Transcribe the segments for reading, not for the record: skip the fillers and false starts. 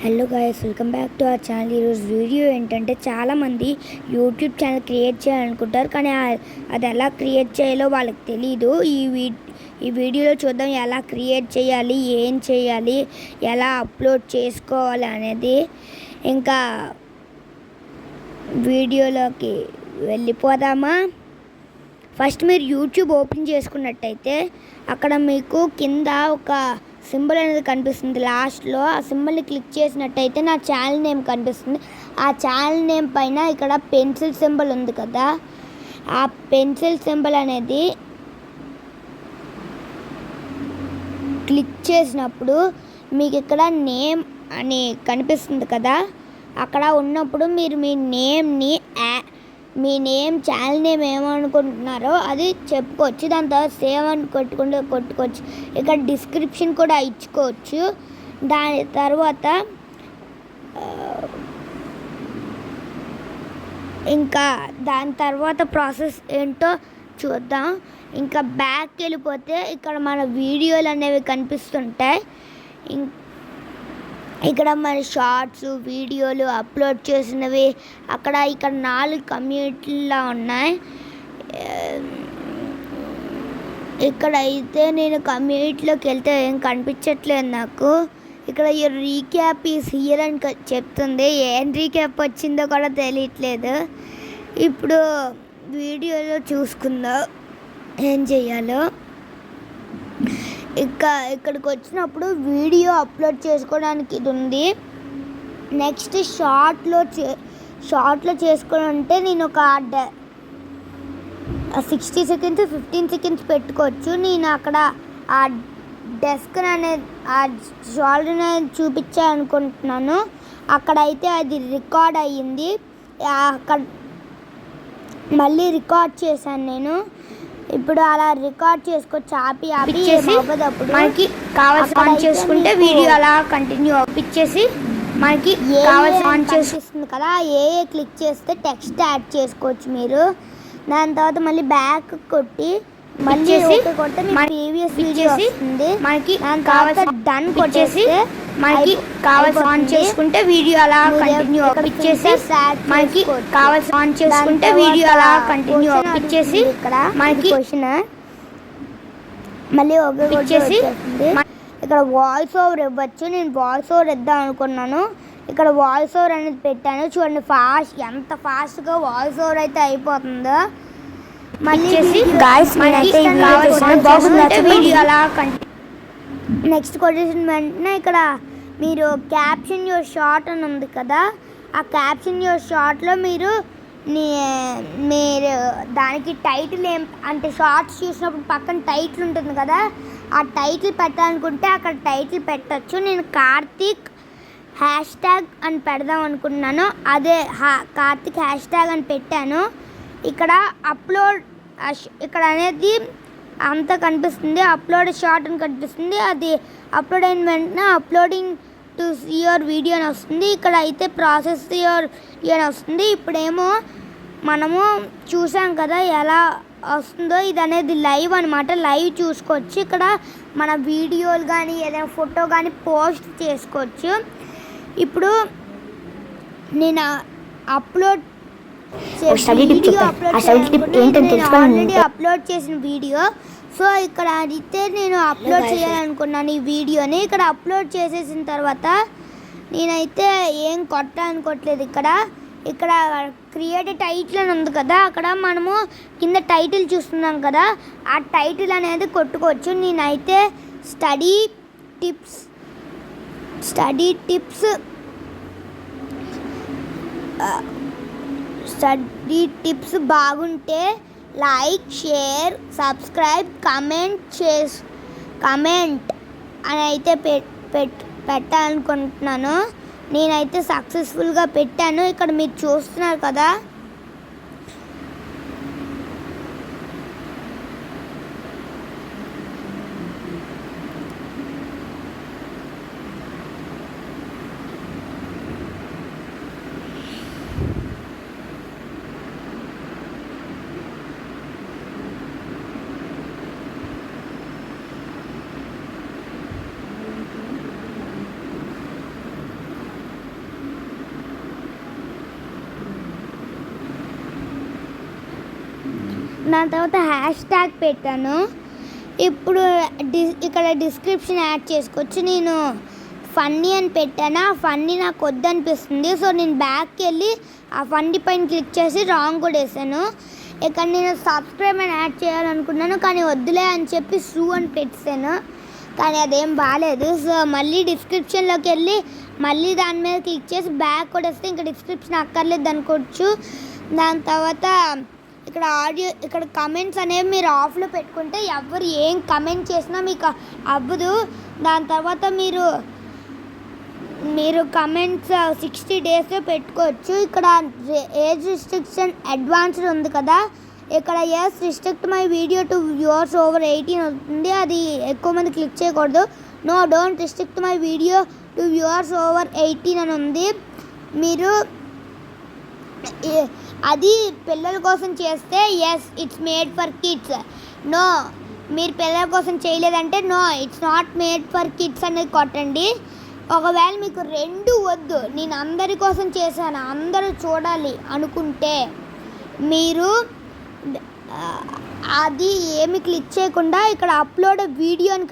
Hello guys, welcome back to our channel. ఈరోజు video ఏంటంటే, చాలామంది యూట్యూబ్ ఛానల్ క్రియేట్ చేయాలనుకుంటారు, కానీ అది ఎలా క్రియేట్ చేయాలో వాళ్ళకి తెలీదు. ఈ వీడియోలో చూద్దాం ఎలా క్రియేట్ చేయాలి, ఏం చేయాలి, ఎలా అప్లోడ్ చేసుకోవాలి అనేది. ఇంకా వీడియోలోకి వెళ్ళిపోదామా? ఫస్ట్ మీరు యూట్యూబ్ ఓపెన్ చేసుకున్నట్టయితే అక్కడ మీకు కింద ఒక సింబల్ అనేది కనిపిస్తుంది. లాస్ట్లో ఆ సింబల్ని క్లిక్ చేసినట్టయితే నా ఛానల్ నేమ్ కనిపిస్తుంది. ఆ ఛానల్ నేమ్ పైన ఇక్కడ పెన్సిల్ సింబల్ ఉంది కదా, ఆ పెన్సిల్ సింబల్ అనేది క్లిక్ చేసినప్పుడు మీకు ఇక్కడ నేమ్ అని కనిపిస్తుంది కదా, అక్కడ ఉన్నప్పుడు మీరు మీ నేమ్ ఛానల్ నేమ్ ఏమనుకుంటున్నారో అది చెప్పుకోవచ్చు. దాని తర్వాత సేవ్ అని కొట్టుకోవచ్చు. ఇక్కడ డిస్క్రిప్షన్ కూడా ఇచ్చుకోవచ్చు. దాని తర్వాత దాని తర్వాత ప్రాసెస్ ఏంటో చూద్దాం. ఇంకా బ్యాక్ వెళ్ళిపోతే ఇక్కడ మన వీడియోలు అనేవి కనిపిస్తుంటాయి. ఇక్కడ మన షార్ట్స్ వీడియోలు అప్లోడ్ చేసినవి ఇక్కడ 4 కమ్యూనిటీలా ఉన్నాయి. ఇక్కడ అయితే నేను కమ్యూనిటీలోకి వెళ్తే ఏం కనిపించట్లేదు నాకు. ఇక్కడ ఈ రీక్యాప్ ఈస్ హియర్ అని చెప్తుంది. ఏం రీక్యాప్ వచ్చిందో కూడా తెలియట్లేదు. ఇప్పుడు వీడియోలో చూసుకుందాం ఏం చేయాలో. ఇక్కడికి వచ్చినప్పుడు వీడియో అప్లోడ్ చేసుకోవడానికి ఇది ఉంది. నెక్స్ట్ షార్ట్లో చేసుకోవాలంటే నేను ఒక 60 సెకండ్స్ 15 సెకండ్స్ పెట్టుకోవచ్చు. నేను అక్కడ ఆ డెస్క్ అనేది ఆ షార్ట్ అనేది చూపించాలనుకుంటున్నాను. అక్కడైతే అది రికార్డ్ అయ్యింది. అక్కడ మళ్ళీ రికార్డ్ చేశాను నేను. ఇప్పుడు అలా రికార్డ్ చేసుకోవచ్చు. ఆపి అవ్వదప్పుడు మనకి కావాల్సి ఆన్ చేసుకుంటే వీడియో అలా కంటిన్యూ అవ్వచ్చేసి మనకి కావాల్సి ఆన్ చేస్తుంది కదా, క్లిక్ చేస్తే టెక్స్ట్ యాడ్ చేసుకోవచ్చు మీరు. దాని తర్వాత మళ్ళీ బ్యాక్ కొట్టి మళ్ళీ కొడితే ప్రీవియస్ వీడియో వస్తుంది మనకి. కావాల్సి డన్ కొట్టేసి మనకి కావాల్సి ఆన్ చేసుకుంటే వీడియో అలా కంటిన్యూ అవ్వచ్చేసి మనకి కావాల్సి ఆన్ చేసుకుంటే వీడియో అలా కంటిన్యూ అవ్వచ్చేసి ఇక్కడ మనకి క్వశ్చన్ మళ్ళీ వచ్చేసి ఇక్కడ వాయిస్ ఓవర్ ఇవ్వచ్చు. నేను వాయిస్ ఓవర్ ఇద్దాం అనుకున్నాను. ఇక్కడ వాయిస్ ఓవర్ అనేది పెట్టాను. చూడండి ఎంత ఫాస్ట్గా వాయిస్ ఓవర్ అయితే అయిపోతుందో. మళ్ళీ వీడియో అలా నెక్స్ట్ కొట్టేసిన వెంటనే ఇక్కడ మీరు క్యాప్షన్ యువర్ షార్ట్ అని ఉంది కదా, ఆ క్యాప్షన్ యువర్ షార్ట్లో మీరు దానికి టైటిల్ అంటే షార్ట్స్ చూసినప్పుడు పక్కన టైటిల్ ఉంటుంది కదా, ఆ టైటిల్ పెట్టాలనుకుంటే అక్కడ టైటిల్ పెట్టచ్చు. నేను కార్తీక్ హ్యాష్ట్యాగ్ అని పెడదాం అనుకున్నాను. అదే కార్తీక్ హ్యాష్ట్యాగ్ అని పెట్టాను. ఇక్కడ అప్లోడ్ ఇక్కడ అనేది అంతా కనిపిస్తుంది. అప్లోడ్ షార్ట్ అని కనిపిస్తుంది. అది అప్లోడ్ అయిన వెంటనే అప్లోడింగ్ టు యువర్ వీడియో అని వస్తుంది. ఇక్కడ అయితే ప్రాసెస్ యువర్ అని వస్తుంది. ఇప్పుడేమో మనము చూసాం కదా ఎలా వస్తుందో. ఇది అనేది లైవ్ అనమాట. లైవ్ చూసుకోవచ్చు. ఇక్కడ మన వీడియోలు కానీ ఏదైనా ఫోటో కానీ పోస్ట్ చేసుకోవచ్చు. ఇప్పుడు నేను ఆల్రెడీ అప్లోడ్ చేసిన వీడియో. సో ఇక్కడ అయితే నేను అప్లోడ్ చేయాలనుకున్నాను ఈ వీడియోని. ఇక్కడ అప్లోడ్ చేసేసిన తర్వాత నేనైతే ఏం కొట్టాలనుకోవట్లేదు. ఇక్కడ క్రియేట్ టైటిల్ అని ఉంది కదా, అక్కడ మనము కింద టైటిల్ చూస్తున్నాం కదా, ఆ టైటిల్ అనేది కొట్టుకోవచ్చు. నేనైతే స్టడీ టిప్స్ బాగుంటే లైక్, షేర్, సబ్స్క్రైబ్, కమెంట్ అని అయితే పెట్టాలనుకుంటున్నాను. నేనైతే సక్సెస్ఫుల్గా పెట్టాను. ఇక్కడ మీరు చూస్తున్నారు కదా. దాని తర్వాత హ్యాష్ ట్యాగ్ పెట్టాను. ఇప్పుడు ఇక్కడ డిస్క్రిప్షన్ యాడ్ చేసుకోవచ్చు. నేను ఫన్నీ అని పెట్టాను. ఆ ఫన్నీ నాకు వద్దనిపిస్తుంది. సో నేను బ్యాక్కి వెళ్ళి ఆ ఫన్నీ పైన క్లిక్ చేసి రాంగ్ కూడా వేసాను. ఇక్కడ నేను సబ్స్క్రైబ్ అని యాడ్ చేయాలనుకున్నాను, కానీ వద్దులే అని చెప్పి షూ అని పెట్టాను, కానీ అదేం బాగాలేదు. సో మళ్ళీ డిస్క్రిప్షన్లోకి వెళ్ళి మళ్ళీ దాని మీద క్లిక్ చేసి బ్యాక్ కూడా వస్తే ఇంకా డిస్క్రిప్షన్ అక్కర్లేదు అనుకోవచ్చు. దాని తర్వాత ఇక్కడ కమెంట్స్ అనేవి మీరు ఆఫ్లో పెట్టుకుంటే ఎవరు ఏం కమెంట్ చేసినా మీకు అవ్వదు. దాని తర్వాత మీరు కమెంట్స్ 60 డేస్లో పెట్టుకోవచ్చు. ఇక్కడ ఏజ్ రిస్ట్రిక్షన్ అడ్వాన్స్డ్ ఉంది కదా, ఇక్కడ yes restrict my video to viewers over 18 అవుతుంది, అది ఎక్కువ మంది క్లిక్ చేయకూడదు. No don't restrict my video to viewers over 18 అని ఉంది. మీరు అది పిల్లల కోసం చేస్తే yes it's made for kids, no మీరు పిల్లల కోసం చేయలేదంటే no it's not made for kids అనేది కొట్టండి. ఒకవేళ మీకు రెండు వద్దు, నేను అందరి కోసం చేశాను అందరూ చూడాలి అనుకుంటే మీరు అది ఏమి క్లిక్ చేయకుండా ఇక్కడ అప్లోడ్ వీడియో అని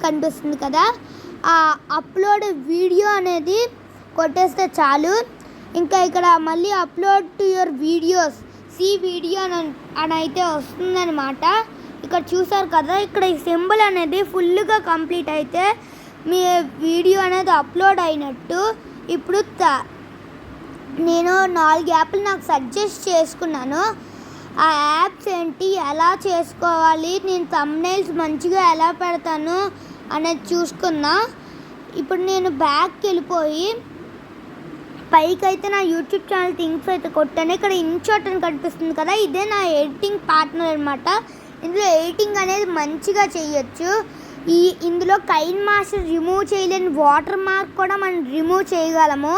కనిపిస్తుంది కదా, ఆ అప్లోడ్ వీడియో అనేది కొట్టేస్తే చాలు. ఇంకా ఇక్కడ మళ్ళీ upload to your videos see video అని అయితే వస్తుందన్నమాట. ఇక్కడ చూసారు కదా, ఇక్కడ ఈ సింబల్ అనేది ఫుల్గా కంప్లీట్ అయితే మీ వీడియో అనేది అప్లోడ్ అయినట్టు. ఇప్పుడు నేను 4 యాప్లు నాకు సజెస్ట్ చేసుకున్నాను. ఆ యాప్స్ ఏంటి, ఎలా చేసుకోవాలి, నేను థంబ్నెయిల్స్ మంచిగా ఎలా పెడతాను అనేది చూసుకున్నా. ఇప్పుడు నేను బ్యాక్కి వెళ్ళిపోయి పైకి అయితే నా యూట్యూబ్ ఛానల్ థింగ్స్ అయితే కొట్టాను. ఇక్కడ ఇన్షాట్ అని కనిపిస్తుంది కదా, ఇదే నా ఎడిటింగ్ పార్ట్నర్ అనమాట. ఇందులో ఎడిటింగ్ అనేది మంచిగా చేయొచ్చు. ఇందులో కైన్ మాస్టర్ రిమూవ్ చేయలేని వాటర్ మార్క్ కూడా మనం రిమూవ్ చేయగలము.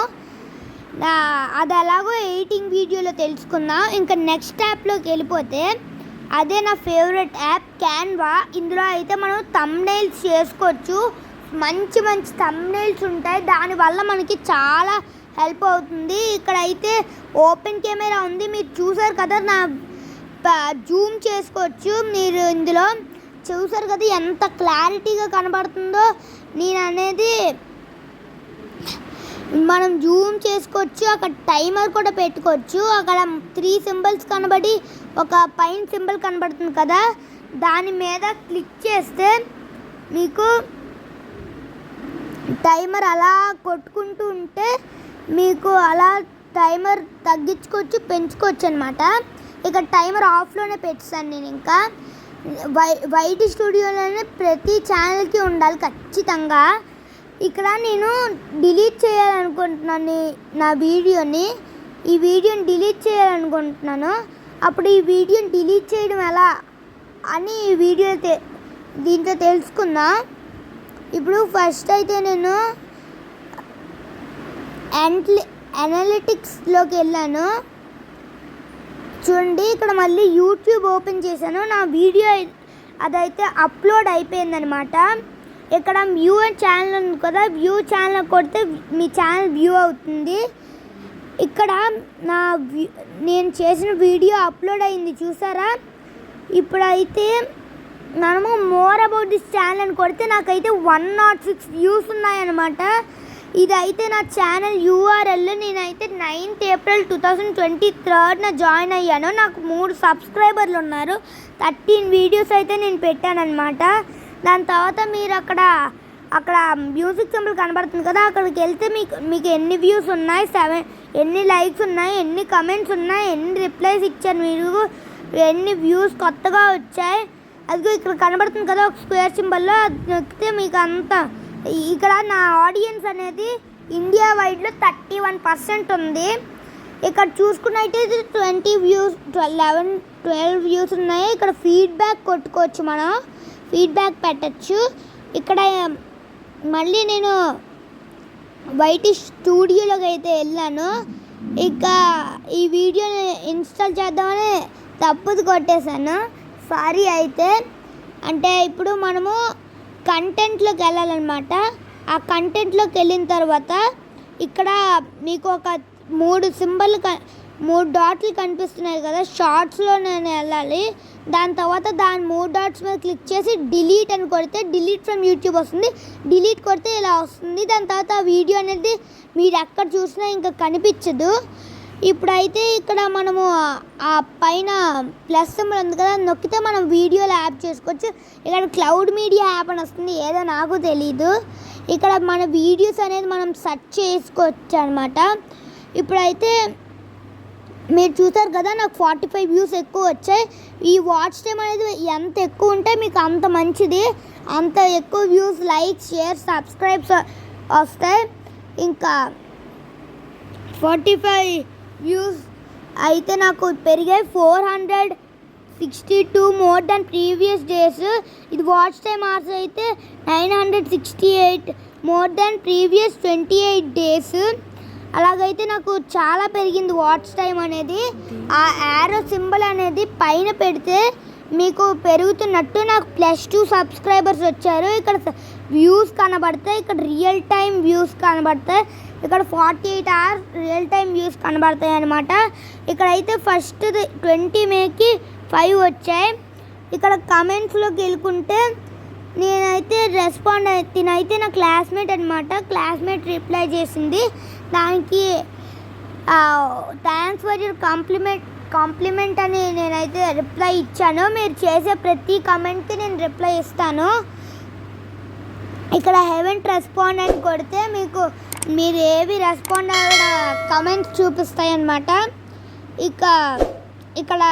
అది ఎలాగో ఎడిటింగ్ వీడియోలో తెలుసుకుందాం. ఇంకా నెక్స్ట్ యాప్లోకి వెళ్ళిపోతే అదే నా ఫేవరెట్ యాప్ క్యాన్వా. ఇందులో అయితే మనం థంబ్నెయిల్స్ చేసుకోవచ్చు, మంచి థంబ్నెయిల్స్ ఉంటాయి, దానివల్ల మనకి చాలా హెల్ప్ అవుతుంది. ఇక్కడ అయితే ఓపెన్ కెమెరా ఉంది, మీరు చూసారు కదా, నా జూమ్ చేసుకోవచ్చు. మీరు ఇందులో చూసారు కదా ఎంత క్లారిటీగా కనబడుతుందో. నేను అనేది మనం జూమ్ చేసుకోవచ్చు, అక్కడ టైమర్ కూడా పెట్టుకోవచ్చు. అక్కడ 3 సింబల్స్ కనబడి ఒక పైన సింబల్ కనబడుతుంది కదా, దాని మీద క్లిక్ చేస్తే మీకు టైమర్ అలా కొట్టుకుంటూ ఉంటే మీకు అలా టైమర్ తగ్గించుకోవచ్చు, పెంచుకోవచ్చు అనమాట. ఇక్కడ టైమర్ ఆఫ్లోనే పెట్టాను నేను. ఇంకా వైటీ స్టూడియోలోనే ప్రతి ఛానల్కి ఉండాలి ఖచ్చితంగా. ఇక్కడ నేను డిలీట్ చేయాలనుకుంటున్నాను నా వీడియోని, ఈ వీడియోని డిలీట్ చేయాలనుకుంటున్నాను. అప్పుడు ఈ వీడియోని డిలీట్ చేయడం ఎలా అని ఈ వీడియో దీంట్లో తెలుసుకుందా. ఇప్పుడు ఫస్ట్ అయితే నేను అనలిటిక్స్లోకి వెళ్ళాను. చూడండి, ఇక్కడ మళ్ళీ యూట్యూబ్ ఓపెన్ చేశాను. నా వీడియో అదైతే అప్లోడ్ అయిపోయిందనమాట. ఇక్కడ వ్యూ ఛానల్ ఉంది కదా, వ్యూ ఛానల్ కొడితే మీ ఛానల్ వ్యూ అవుతుంది. ఇక్కడ నేను చేసిన వీడియో అప్లోడ్ అయింది చూసారా. ఇప్పుడైతే మనము మోర్ అబౌట్ దిస్ ఛానల్ అని కొడితే నాకైతే 106 వ్యూస్ ఉన్నాయన్నమాట. ఇదైతే నా ఛానల్ URL. నేనైతే 9th April 2023 జాయిన్ అయ్యాను. నాకు 3 సబ్స్క్రైబర్లు ఉన్నారు. 13 వీడియోస్ అయితే నేను పెట్టానన్నమాట. దాని తర్వాత మీరు అక్కడ మ్యూజిక్ సింబల్ కనబడుతుంది కదా, అక్కడికి వెళ్తే మీకు ఎన్ని వ్యూస్ ఉన్నాయి, ఎన్ని లైక్స్ ఉన్నాయి, ఎన్ని కమెంట్స్ ఉన్నాయి, ఎన్ని రిప్లైస్ ఇచ్చారు, మీరు ఎన్ని వ్యూస్ కొత్తగా వచ్చాయి, అది ఇక్కడ కనబడుతుంది కదా ఒక స్క్వేర్ సింబల్లో. అది నొక్కితే మీకు అంతా ఇక్కడ నా ఆడియన్స్ అనేది ఇండియా వైడ్లో 31% ఉంది. ఇక్కడ చూసుకున్నట్టయితే 20 వ్యూస్ 12 వ్యూస్ ఉన్నాయి. ఇక్కడ ఫీడ్బ్యాక్ కొట్టుకోవచ్చు, మనం ఫీడ్బ్యాక్ పెట్టచ్చు. ఇక్కడ మళ్ళీ నేను వైటీ స్టూడియోలోకి అయితే వెళ్ళాను. ఇక ఈ వీడియోని ఇన్స్టాల్ చేద్దామని తప్పుది కొట్టేశాను, సారీ. అయితే అంటే ఇప్పుడు మనము కంటెంట్లోకి వెళ్ళాలన్నమాట. ఆ కంటెంట్లోకి వెళ్ళిన తర్వాత ఇక్కడ మీకు ఒక 3 3 డాట్లు కనిపిస్తున్నాయి కదా, షార్ట్స్లో నేను వెళ్ళాలి. దాని తర్వాత దాని 3 డాట్స్ మీద క్లిక్ చేసి డిలీట్ అని కొడితే డిలీట్ ఫ్రమ్ యూట్యూబ్ వస్తుంది. డిలీట్ కొడితే ఇలా వస్తుంది. దాని తర్వాత ఆ వీడియో అనేది మీరు ఎక్కడ చూసినా ఇంకా కనిపించదు. ఇప్పుడైతే ఇక్కడ మనము ఆ పైన ప్లస్ సింబల్ ఉంది కదా, నొక్కితే మనం వీడియోలో యాడ్ చేసుకోవచ్చు. ఇక్కడ క్లౌడ్ మీడియా యాప్ అని వస్తుంది, ఏదో నాకు తెలీదు. ఇక్కడ మన వీడియోస్ అనేది మనం సెర్చ్ చేసుకోవచ్చు అనమాట. ఇప్పుడైతే మీరు చూసారు కదా, నాకు 45 వ్యూస్ ఎక్కువ వచ్చాయి. ఈ వాచ్ టైం అనేది ఎంత ఎక్కువ ఉంటే మీకు అంత మంచిది. అంత ఎక్కువ వ్యూస్, లైక్స్, షేర్, సబ్స్క్రైబ్స్ వస్తాయి. ఇంకా 45 వ్యూస్ అయితే నాకు పెరిగాయి. 462 మోర్ దాన్ ప్రీవియస్ డేస్. ఇది వాచ్ టైం అవర్స్ అయితే 968 మోర్ దాన్ ప్రీవియస్ 28 డేస్. అలాగైతే నాకు చాలా పెరిగింది వాచ్ టైం అనేది. ఆ యారో సింబల్ అనేది పైన పెడితే మీకు పెరుగుతున్నట్టు నాకు +2 సబ్స్క్రైబర్స్ వచ్చారు. ఇక్కడ వ్యూస్ కనబడతాయి, ఇక్కడ రియల్ టైం వ్యూస్ కనబడతాయి, ఇక్కడ 48 అవర్స్ రియల్ టైం వ్యూస్ కనబడతాయి అనమాట. ఇక్కడైతే ఫస్ట్ 20 మేకి 5 వచ్చాయి. ఇక్కడ కమెంట్స్లోకి వెళ్ళుకుంటే నేనైతే తినైతే నా క్లాస్మేట్ అనమాట. క్లాస్మేట్ రిప్లై చేసింది, దానికి థ్యాంక్స్ ఫర్ యువర్ కాంప్లిమెంట్ అని నేనైతే రిప్లై ఇచ్చాను. మీరు చేసే ప్రతి కమెంట్కి నేను రిప్లై ఇస్తాను. ఇక్కడ హెవెంట్ రెస్పాండ్ అని కొడితే మీకు మీరు ఏవి రెస్పాండ్ అవ్వడం కమెంట్స్ చూపిస్తాయి అన్నమాట. ఇక్కడ